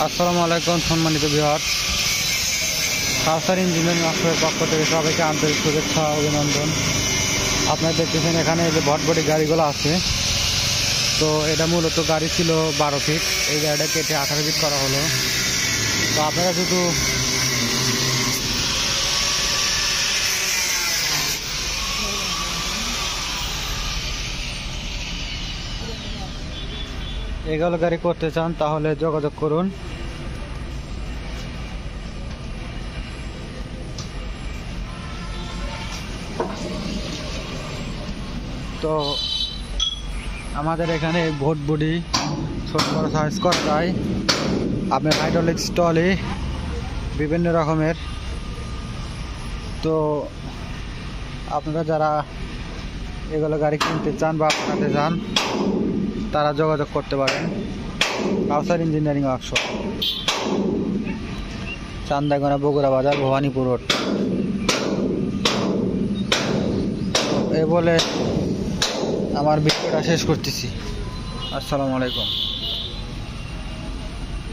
আসসালামু আলাইকুম সম্মানিত ভিউয়ার্স, কাউসার ইঞ্জিনিয়ারিং ওয়ার্কশপের পক্ষ থেকে সবাইকে আন্তরিক শুভেচ্ছা অভিনন্দন। আপনারা দেখতেছেন এখানে যে ভটভটি গাড়িগুলো আছে, তো এটা মূলত গাড়ি ছিল 12 ফিট, এই গাড়িটা কেটে 18 ফিট করা হলো। তো আপনারা শুধু এগুলো গাড়ি করতে চান তাহলে যোগাযোগ করুন। তো আমাদের এখানে ভটভটি ছোট বড় সাইজ করা যায়। আপনার হাইড্রোলিক স্টলে বিভিন্ন রকমের। তো আপনারা যারা এগুলো গাড়ি কিনতে চান বা বানাতে চান তারা যোগাযোগ করতে পারেন। কাউসার ইঞ্জিনিয়ারিং ওয়ার্কশপ, চান্দাগোনা, বগুড়া বাজার, ভবানীপুর রোড। এই বলে আমার ভিডিওটা শেষ করতেছি। আসসালামু আলাইকুম।